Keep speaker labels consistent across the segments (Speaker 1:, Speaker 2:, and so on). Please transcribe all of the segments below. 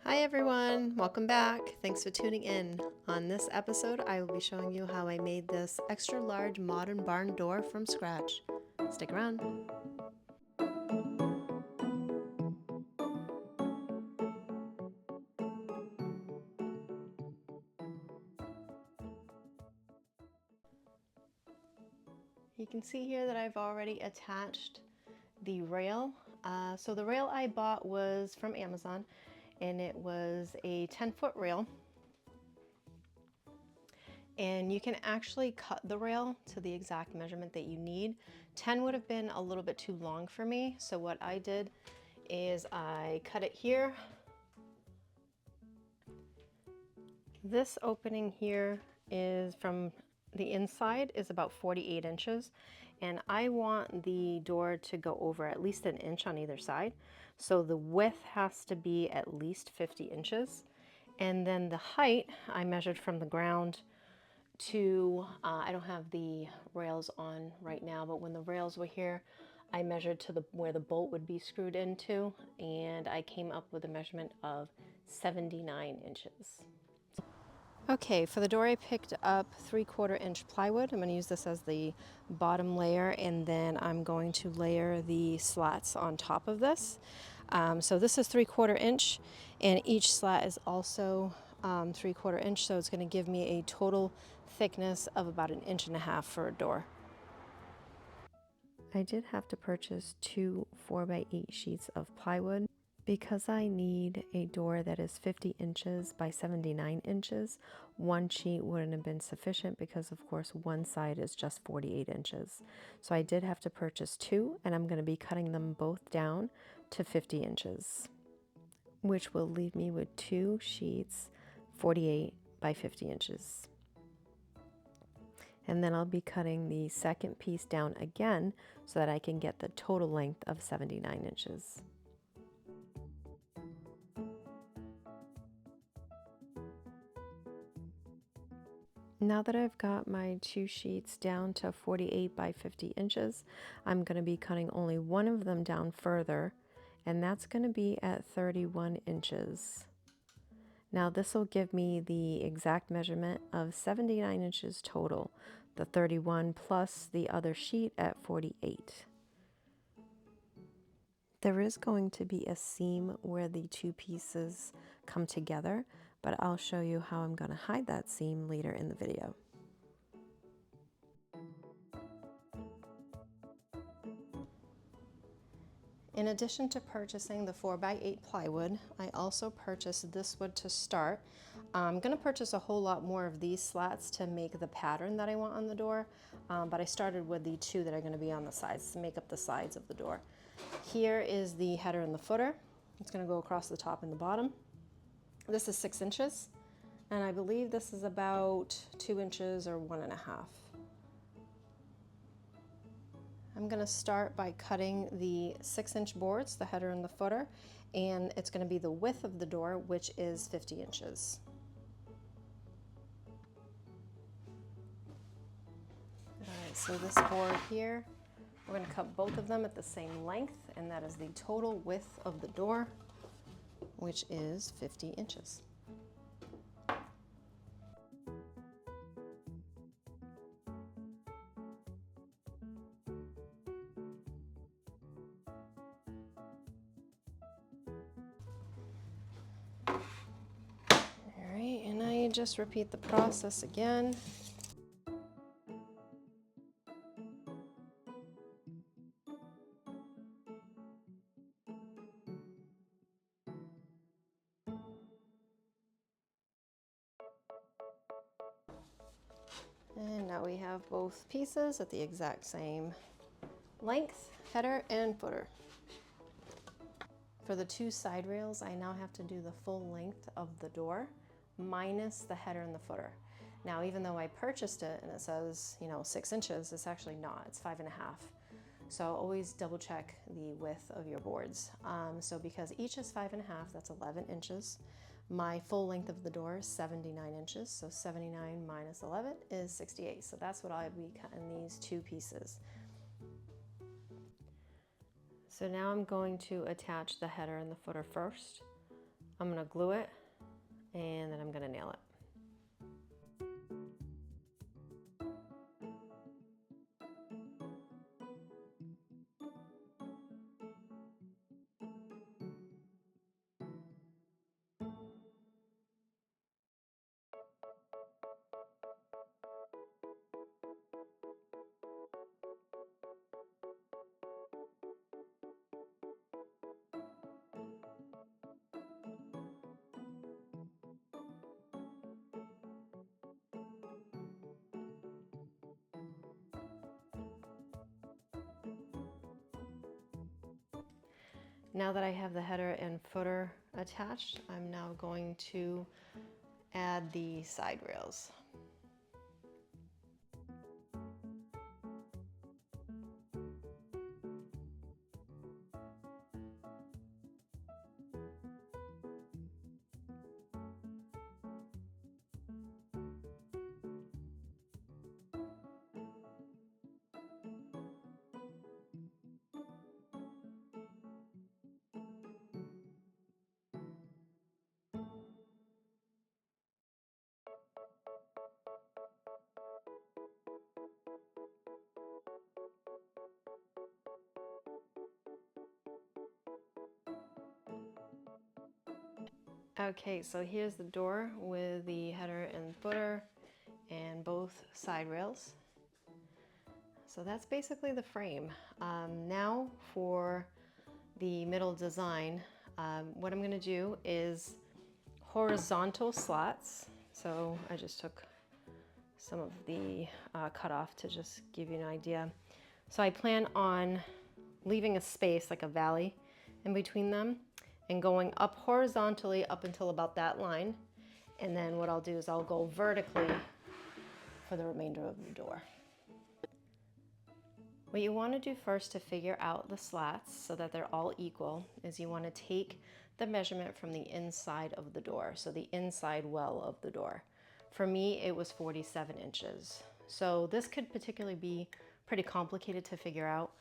Speaker 1: Hi everyone, welcome back. Thanks for tuning in. On this episode, I will be showing you how I made this extra large modern barn door from scratch. Stick around. You can see here that I've already attached the rail. So the rail I bought was from Amazon, and it was a 10-foot rail. And you can actually cut the rail to the exact measurement that you need. 10 would have been a little bit too long for me, so what I did is I cut it here. This opening here is from the inside is about 48 inches, and I want the door to go over at least an inch on either side. So the width has to be at least 50 inches. And then the height I measured from the ground to, I don't have the rails on right now, but when the rails were here, I measured to where the bolt would be screwed into, and I came up with a measurement of 79 inches. Okay, for the door I picked up 3/4 inch plywood. I'm going to use this as the bottom layer, and then I'm going to layer the slats on top of this. So this is 3/4 inch, and each slat is also 3/4 inch, so it's going to give me a total thickness of about 1.5 inches for a door. I did have to purchase 2 4x8 sheets of plywood because I need a door that is 50 inches by 79 inches. One sheet wouldn't have been sufficient because of course one side is just 48 inches. So I did have to purchase 2, and I'm going to be cutting them both down to 50 inches, which will leave me with 2 sheets 48 by 50 inches. And then I'll be cutting the second piece down again so that I can get the total length of 79 inches. Now that I've got my 2 sheets down to 48 by 50 inches, I'm going to be cutting only one of them down further, and that's going to be at 31 inches. Now this will give me the exact measurement of 79 inches total, the 31 plus the other sheet at 48. There is going to be a seam where the 2 pieces come together, but I'll show you how I'm going to hide that seam later in the video. In addition to purchasing the 4x8 plywood, I also purchased this wood to start. I'm going to purchase a whole lot more of these slats to make the pattern that I want on the door, but I started with the 2 that are going to be on the sides to make up the sides of the door. Here is the header and the footer. It's going to go across the top and the bottom. This is 6 inches, and I believe this is about 2 inches or 1.5. I'm going to start by cutting the 6-inch boards, the header and the footer, and it's going to be the width of the door, which is 50 inches. Alright, so this board here, we're going to cut both of them at the same length, and that is the total width of the door, which is 50 inches. Alright, and I just repeat the process again. And now we have both pieces at the exact same length, header and footer. For the 2 side rails, I now have to do the full length of the door minus the header and the footer. Now, even though I purchased it and it says, 6 inches, it's actually not, it's 5.5. So always double check the width of your boards. So because each is 5.5, that's 11 inches. My full length of the door is 79 inches, so 79 minus 11 is 68. So that's what I'll be cutting these 2 pieces. So now I'm going to attach the header and the footer first. I'm gonna glue it and then I'm gonna nail it. Now that I have the header and footer attached, I'm now going to add the side rails. Okay, so here's the door with the header and footer and both side rails. So that's basically the frame. Now for the middle design, what I'm gonna do is horizontal slats. So I just took some of the cut off to just give you an idea. So I plan on leaving a space, like a valley, in between them and going up horizontally up until about that line. And then what I'll do is I'll go vertically for the remainder of the door. What you want to do first to figure out the slats so that they're all equal is you want to take the measurement from the inside of the door, so the inside well of the door. For me, it was 47 inches. So this could particularly be pretty complicated to figure out.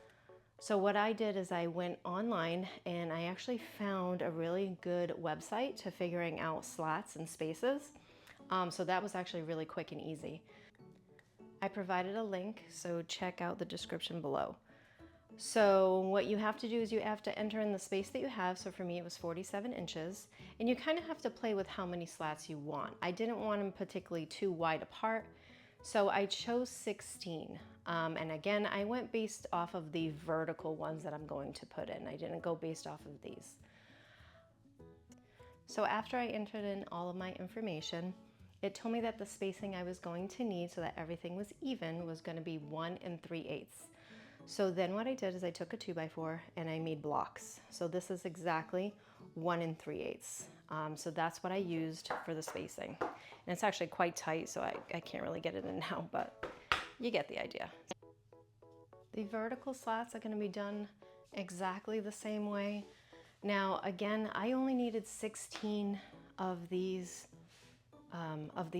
Speaker 1: So what I did is I went online and I actually found a really good website to figuring out slats and spaces. So that was actually really quick and easy. I provided a link, so check out the description below. So what you have to do is you have to enter in the space that you have. So for me, it was 47 inches. And you kind of have to play with how many slats you want. I didn't want them particularly too wide apart. So I chose 16. And again, I went based off of the vertical ones that I'm going to put in. I didn't go based off of these. So after I entered in all of my information, it told me that the spacing I was going to need so that everything was even was going to be 1 3/8. So then what I did is I took a 2x4 and I made blocks. So this is exactly 1 3/8. So that's what I used for the spacing. And it's actually quite tight, so I can't really get it in now, but you get the idea. The vertical slats are going to be done exactly the same way. Now, again, I only needed 16 of these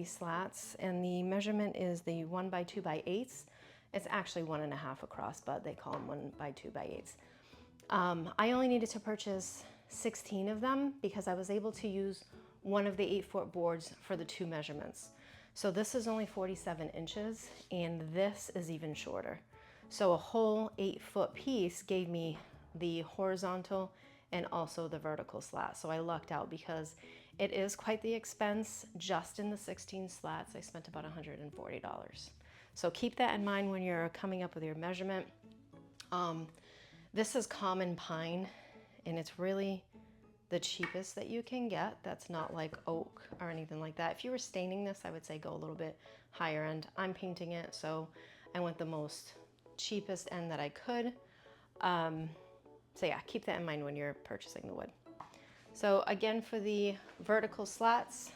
Speaker 1: slats, and the measurement is the 1 by 2 by 8s. It's actually 1.5 across, but they call them 1 by 2 by 8s. I only needed to purchase 16 of them because I was able to use one of the 8-foot boards for the 2 measurements. So this is only 47 inches and this is even shorter. So a whole 8-foot piece gave me the horizontal and also the vertical slat. So I lucked out because it is quite the expense. Just in the 16 slats, I spent about $140. So keep that in mind when you're coming up with your measurement. This is common pine, and it's really the cheapest that you can get. That's not like oak or anything like that. If you were staining this, I would say go a little bit higher end. I'm painting it, so I went the most cheapest end that I could. So yeah, keep that in mind when you're purchasing the wood. So again, for the vertical slats,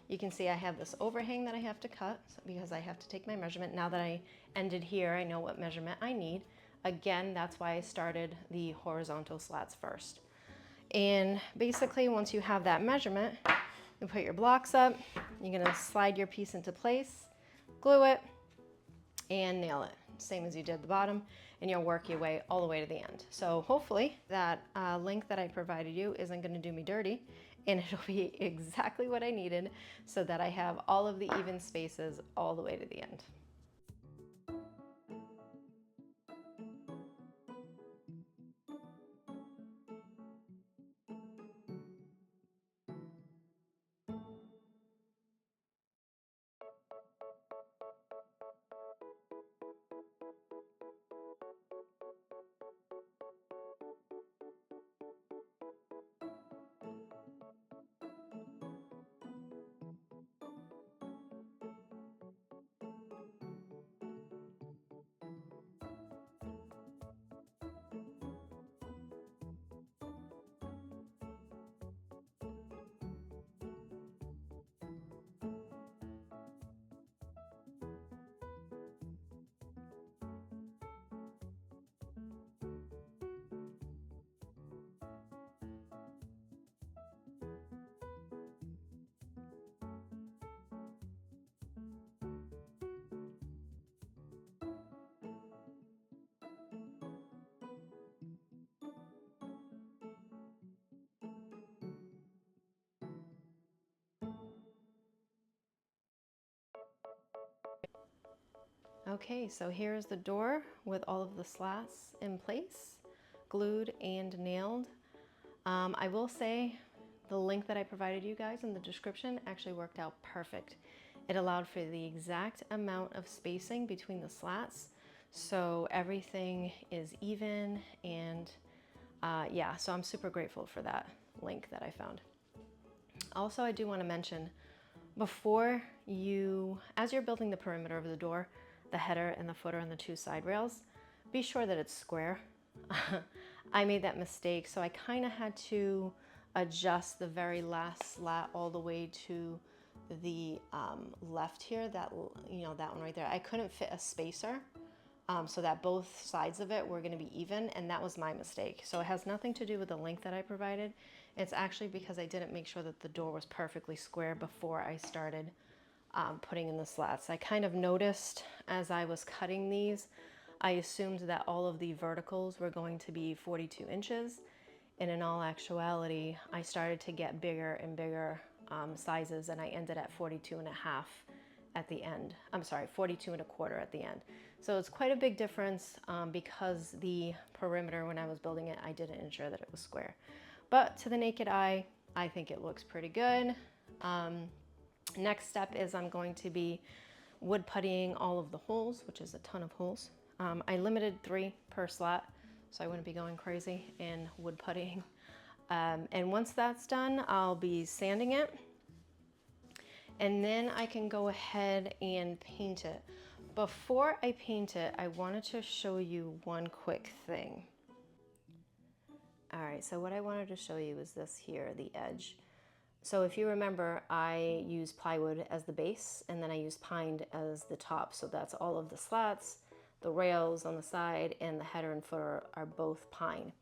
Speaker 1: you can see I have this overhang that I have to cut because I have to take my measurement. Now that I ended here, I know what measurement I need. Again, that's why I started the horizontal slats first. And basically, once you have that measurement, you put your blocks up, you're gonna slide your piece into place, glue it, and nail it. Same as you did the bottom, and you'll work your way all the way to the end. So hopefully that link that I provided you isn't gonna do me dirty, and it'll be exactly what I needed so that I have all of the even spaces all the way to the end. Okay, so here's the door with all of the slats in place, glued and nailed. I will say the link that I provided you guys in the description actually worked out perfect. It allowed for the exact amount of spacing between the slats, so everything is even, and yeah, so I'm super grateful for that link that I found. Also, I do want to mention, before you, as you're building the perimeter of the door, the header and the footer and the two side rails, be sure that it's square. I made that mistake, so I kind of had to adjust the very last slat all the way to the left here, that, you know, that one right there. I couldn't fit a spacer so that both sides of it were going to be even, and that was my mistake. So it has nothing to do with the link that I provided. It's actually because I didn't make sure that the door was perfectly square before I started putting in the slats. I kind of noticed as I was cutting these, I assumed that all of the verticals were going to be 42 inches. And in all actuality, I started to get bigger and bigger sizes, and I ended at 42 and a half at the end. I'm sorry, 42 and a quarter at the end. So it's quite a big difference because the perimeter, when I was building it, I didn't ensure that it was square. But to the naked eye, I think it looks pretty good. Next step is I'm going to be wood puttying all of the holes, which is a ton of holes. I limited 3 per slat, so I wouldn't be going crazy in wood puttying. And once that's done, I'll be sanding it. And then I can go ahead and paint it. Before I paint it, I wanted to show you one quick thing. All right, so what I wanted to show you is this here, the edge. So if you remember, I use plywood as the base, and then I use pine as the top. So that's all of the slats, the rails on the side, and the header and footer are both pine.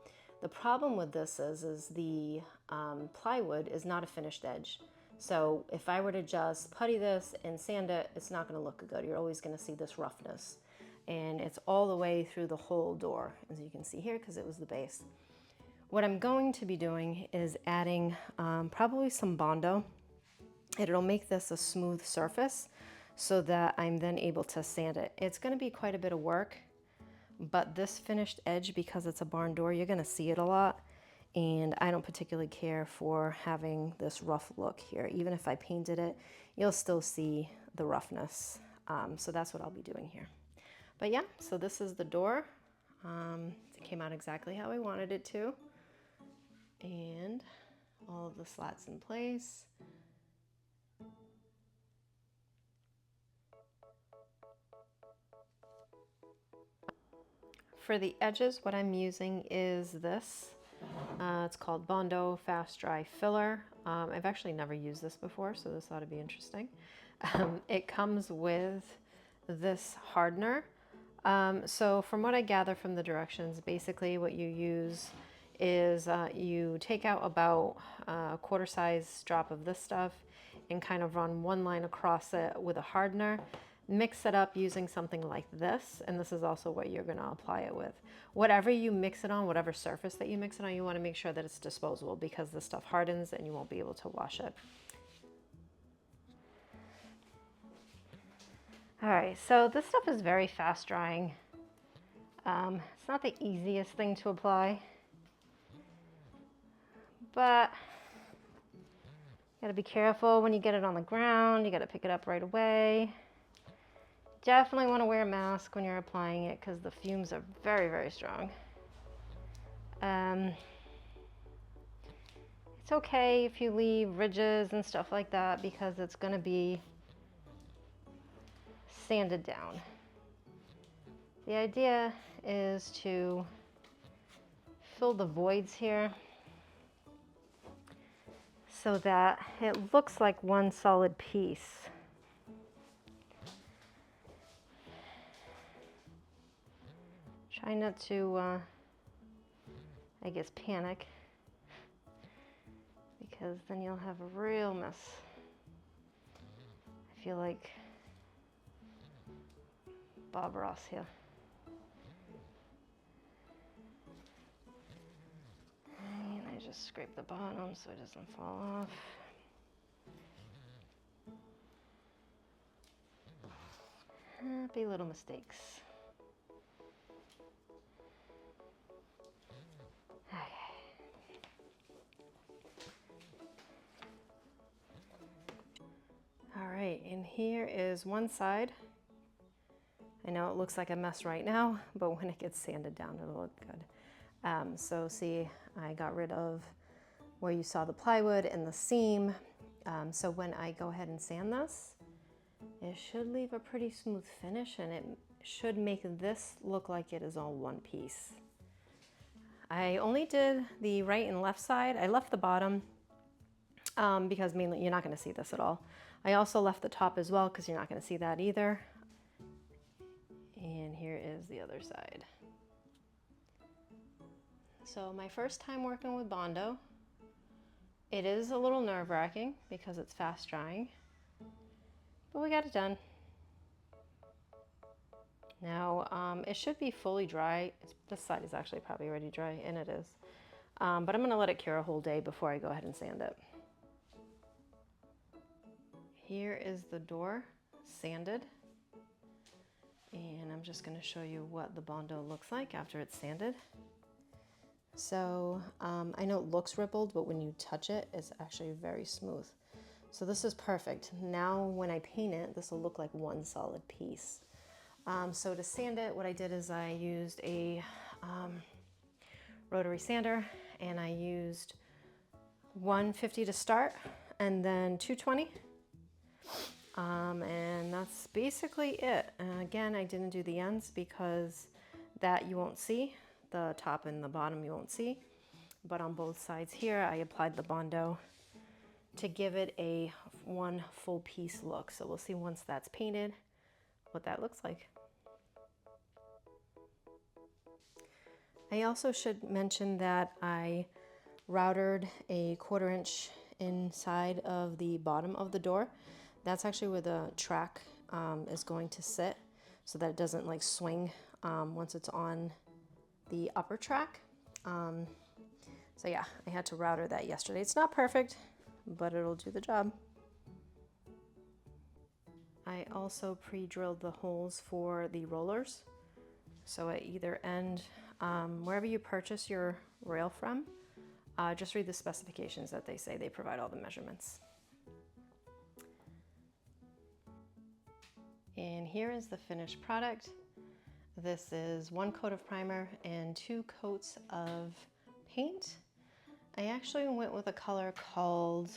Speaker 1: The problem with this is the plywood is not a finished edge. So if I were to just putty this and sand it, it's not going to look good. You're always going to see this roughness. And it's all the way through the whole door, as you can see here, because it was the base. What I'm going to be doing is adding probably some Bondo. It'll make this a smooth surface so that I'm then able to sand it. It's going to be quite a bit of work, but this finished edge, because it's a barn door, you're going to see it a lot. And I don't particularly care for having this rough look here. Even if I painted it, you'll still see the roughness. So that's what I'll be doing here. But yeah, so this is the door. It came out exactly how I wanted it to. And all of the slats in place. For the edges, what I'm using is this. It's called Bondo Fast Dry Filler. I've actually never used this before, so this ought to be interesting. It comes with this hardener. So from what I gather from the directions, basically what you use is you take out about a quarter-size drop of this stuff and kind of run one line across it with a hardener. mix it up using something like this, and this is also what you're going to apply it with. Whatever you mix it on, whatever surface that you mix it on, you want to make sure that it's disposable because this stuff hardens and you won't be able to wash it. All right, so this stuff is very fast drying. It's not the easiest thing to apply, but you gotta be careful when you get it on the ground. You gotta pick it up right away. Definitely want to wear a mask when you're applying it because the fumes are very, very strong. It's okay if you leave ridges and stuff like that because it's going to be sanded down. The idea is to fill the voids here so that it looks like one solid piece. Try not to, I guess, panic, because then you'll have a real mess. I feel like Bob Ross here. And I just scrape the bottom so it doesn't fall off. Happy little mistakes. All right, and here is one side. I know it looks like a mess right now, but when it gets sanded down, it'll look good. So see, I got rid of where you saw the plywood and the seam. So when I go ahead and sand this, it should leave a pretty smooth finish, and it should make this look like it is all one piece. I only did the right and left side. I left the bottom because mainly you're not going to see this at all. I also left the top as well because you're not going to see that either. And here is the other side. So my first time working with Bondo, it is a little nerve-wracking because it's fast drying, but we got it done. Now it should be fully dry. This side is actually probably already dry, and it is. But I'm going to let it cure a whole day before I go ahead and sand it. Here is the door sanded, and I'm just going to show you what the Bondo looks like after it's sanded. So I know it looks rippled, but when you touch it, it's actually very smooth. So this is perfect. Now when I paint it, this will look like one solid piece. So to sand it, what I did is I used a rotary sander, and I used 150 to start and then 220. And that's basically it. And again, I didn't do the ends because that you won't see. The top and the bottom you won't see. But on both sides here, I applied the Bondo to give it a one full piece look. So we'll see once that's painted what that looks like. I also should mention that I routered a 1/4 inch inside of the bottom of the door. That's actually where the track is going to sit so that it doesn't like swing once it's on the upper track. So yeah, I had to router that yesterday. It's not perfect, but it'll do the job. I also pre-drilled the holes for the rollers. So at either end, wherever you purchase your rail from, just read the specifications that they say. They provide all the measurements. And here is the finished product. This is 1 coat of primer and 2 coats of paint. I actually went with a color called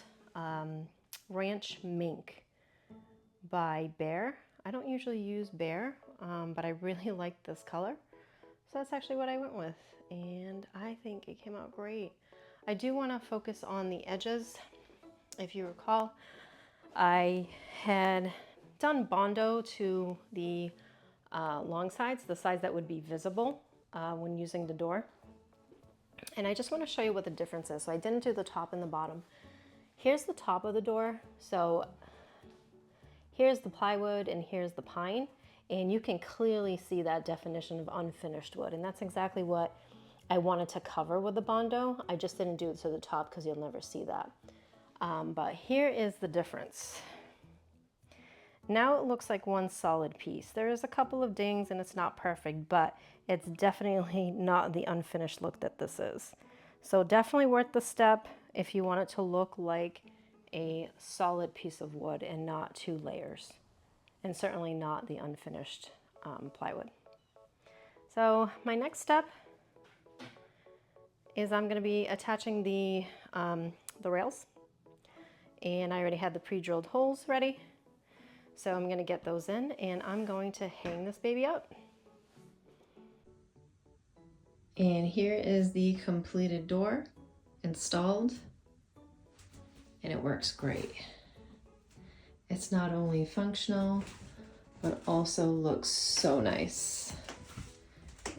Speaker 1: Ranch Mink by Behr. I don't usually use Behr, but I really like this color. So that's actually what I went with, and I think it came out great. I do want to focus on the edges. If you recall, I had done Bondo to the long sides, the sides that would be visible when using the door. And I just want to show you what the difference is. So I didn't do the top and the bottom. Here's the top of the door. So Here's the plywood and here's the pine, and you can clearly see that definition of unfinished wood, and that's exactly what I wanted to cover with the Bondo. I just didn't do it to the top because you'll never see that. But here is the difference. Now it looks like one solid piece. There is a couple of dings and it's not perfect, but it's definitely not the unfinished look that this is. So definitely worth the step if you want it to look like a solid piece of wood and not two layers. And certainly not the unfinished plywood. So my next step is I'm going to be attaching the rails. And I already had the pre-drilled holes ready. So I'm going to get those in and I'm going to hang this baby up. And here is the completed door installed, and it works great. It's not only functional, but also looks so nice.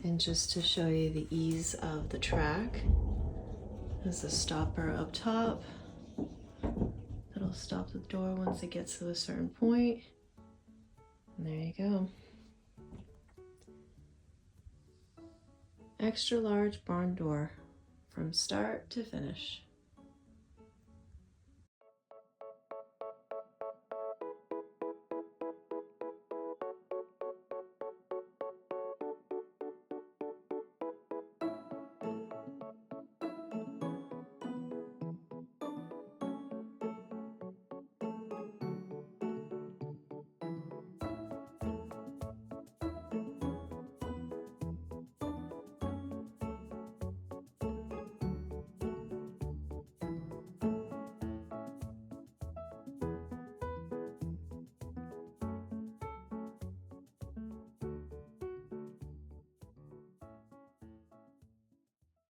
Speaker 1: And just to show you the ease of the track, there's a stopper up top. That'll stop the door once it gets to a certain point. And there you go. Extra large barn door from start to finish.